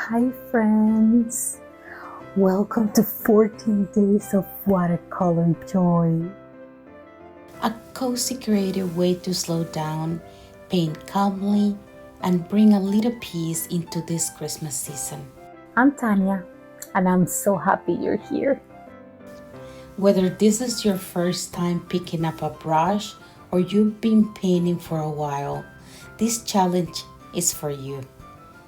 Hi friends! Welcome to 14 Days of Watercolor Joy. A cozy creative way to slow down, paint calmly, and bring a little peace into this Christmas season. I'm Tanya, and I'm so happy you're here. Whether this is your first time picking up a brush or you've been painting for a while, this challenge is for you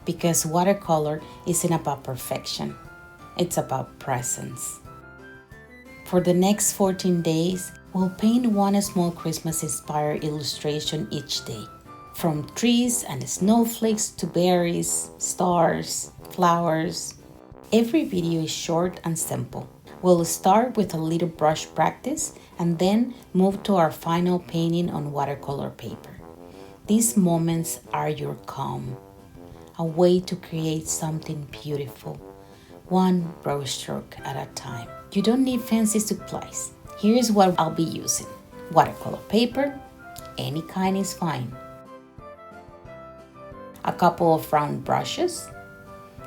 because watercolor isn't about perfection, it's about presence. For the next 14 days, we'll paint one small Christmas inspired illustration each day. From trees and snowflakes to berries, stars, flowers. Every video is short and simple. We'll start with a little brush practice and then move to our final painting on watercolor paper. These moments are your calm, a way to create something beautiful, one brushstroke at a time. You don't need fancy supplies. Here's what I'll be using. Watercolor paper, any kind is fine. A couple of round brushes,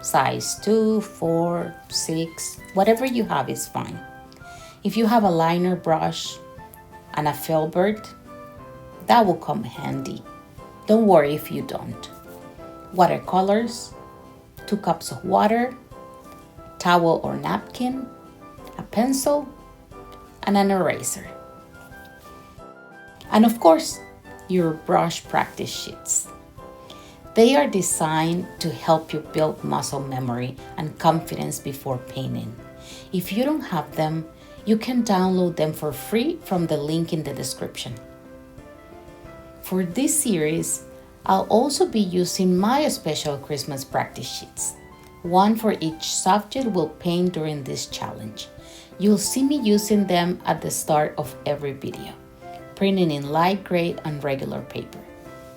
size 2, 4, 6, whatever you have is fine. If you have a liner brush and a filbert, that will come handy. Don't worry if you don't. Watercolors, 2 cups of water, towel or napkin, a pencil, and an eraser. And of course, your brush practice sheets. They are designed to help you build muscle memory and confidence before painting. If you don't have them, you can download them for free from the link in the description. For this series, I'll also be using my special Christmas practice sheets. One for each subject we'll paint during this challenge. You'll see me using them at the start of every video, printing in light gray and regular paper,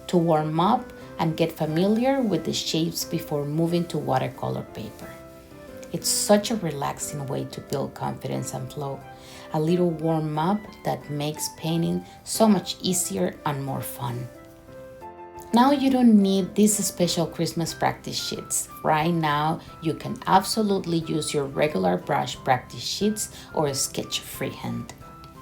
to warm up and get familiar with the shapes before moving to watercolor paper. It's such a relaxing way to build confidence and flow, a little warm up that makes painting so much easier and more fun. Now you don't need these special Christmas practice sheets. Right now, you can absolutely use your regular brush practice sheets or a sketch freehand.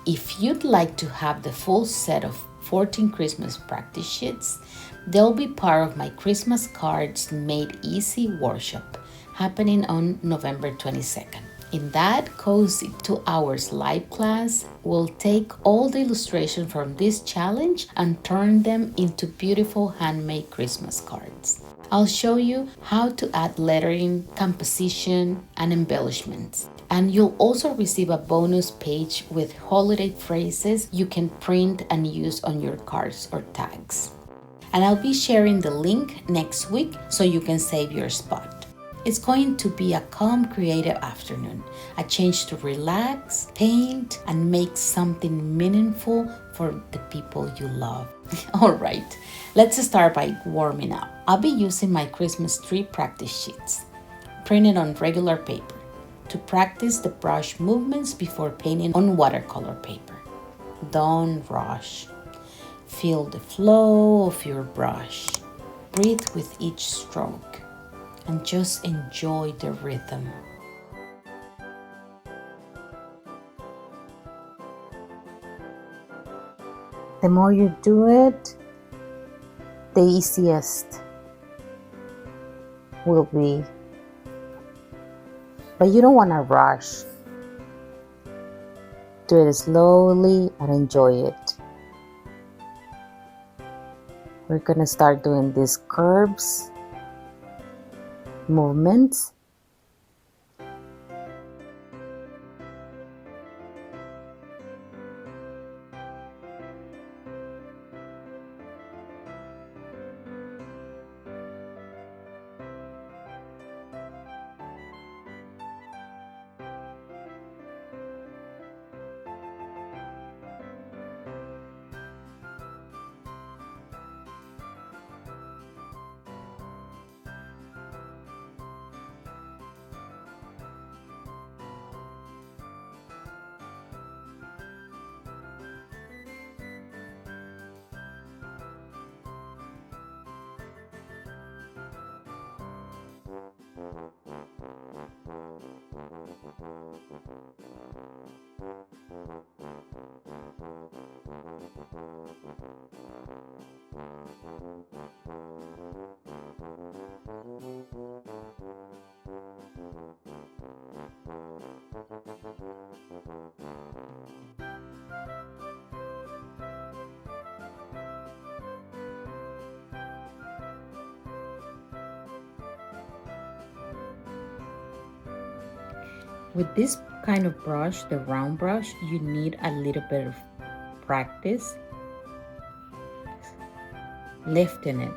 If you'd like to have the full set of 14 Christmas practice sheets, they'll be part of my Christmas Cards Made Easy workshop happening on November 22nd. In that cozy 2 hours live class, we'll take all the illustrations from this challenge and turn them into beautiful handmade Christmas cards. I'll show you how to add lettering, composition, and embellishments. And you'll also receive a bonus page with holiday phrases you can print and use on your cards or tags. And I'll be sharing the link next week so you can save your spot. It's going to be a calm, creative afternoon, a chance to relax, paint, and make something meaningful for the people you love. All right, let's start by warming up. I'll be using my Christmas tree practice sheets, printed on regular paper, to practice the brush movements before painting on watercolor paper. Don't rush. Feel the flow of your brush. Breathe with each stroke and just enjoy the rhythm. The more you do it, the easiest will be. But you don't want to rush. Do it slowly and enjoy it. We're going to start doing these curves, movements. With this kind of brush, the round brush, you need a little bit of practice lifting it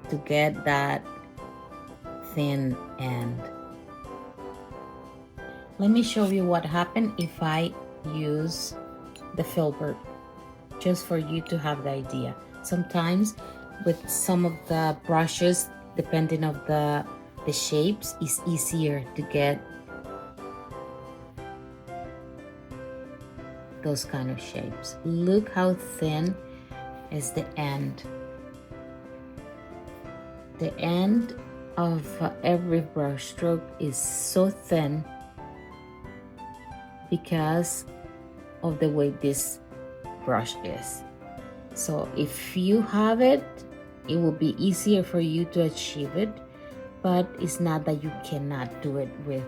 to get that thin end. Let me show you what happened if I use the filbert, just for you to have the idea. Sometimes with some of the brushes, depending on the shapes, it's easier to get those kind of shapes. Look how thin is the end. The end of every brush stroke is so thin because of the way this brush is. So if you have it, it will be easier for you to achieve it, but it's not that you cannot do it with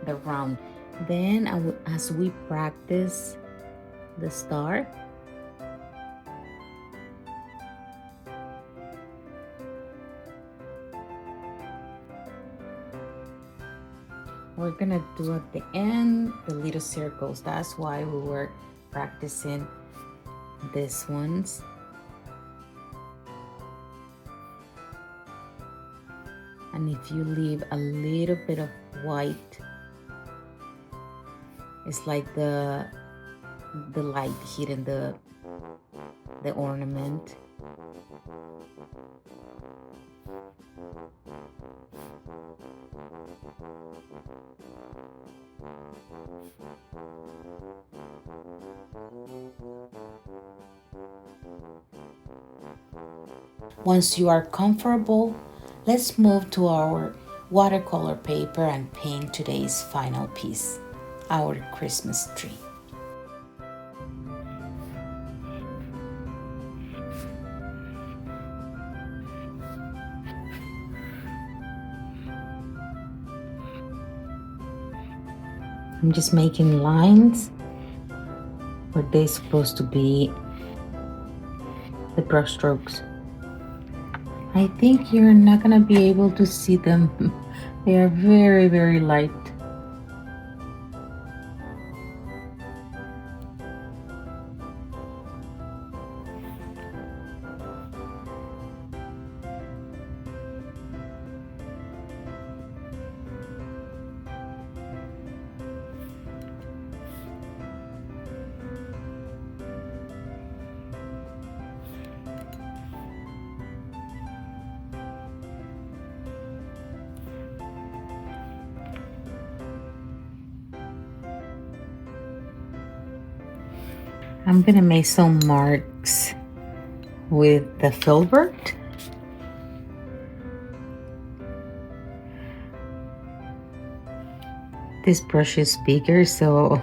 the round. Then as we practice the star, we're gonna do at the end the little circles. That's why we were practicing these ones. And if you leave a little bit of white, it's like the light hitting the ornament. Once you are comfortable, let's move to our watercolor paper and paint today's final piece, our Christmas tree. I'm just making lines where they're supposed to be the brush strokes. I think you're not gonna be able to see them. They are very, very light. I'm gonna make some marks with the filbert. This brush is bigger, so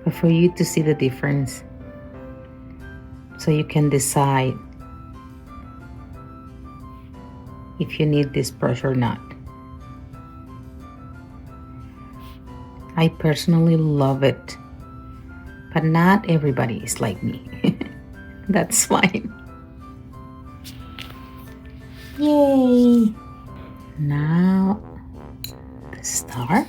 but for you to see the difference, so you can decide if you need this brush or not. I personally love it, but not everybody is like me. That's fine. Yay! Now the star.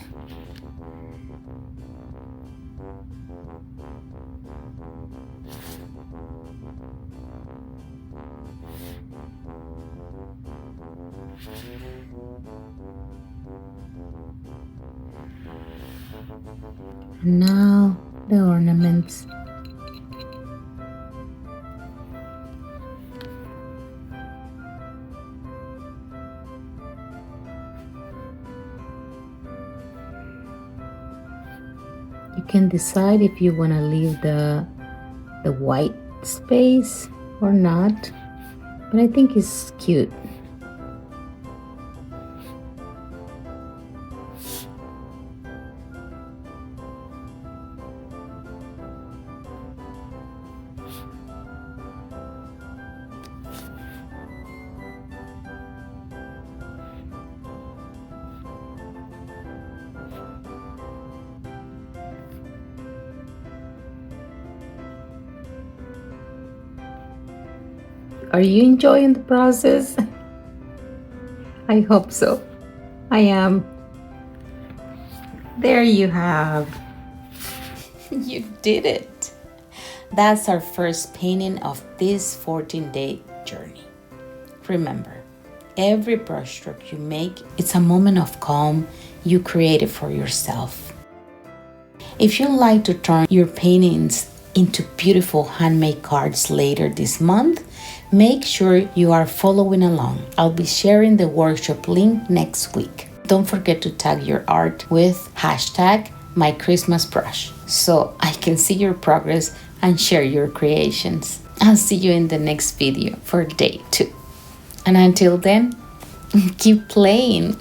Now the ornaments. You can decide if you want to leave the white space or not, but I think it's cute. Are you enjoying the process? I hope so. I am. There you have. You did it! That's our first painting of this 14-day journey. Remember, every brushstroke you make, it's a moment of calm you created for yourself. If you'd like to turn your paintings into beautiful handmade cards later this month, make sure you are following along. I'll be sharing the workshop link next week. Don't forget to tag your art with #myChristmasBrush so I can see your progress and share your creations. I'll see you in the next video for day 2. And until then, keep playing.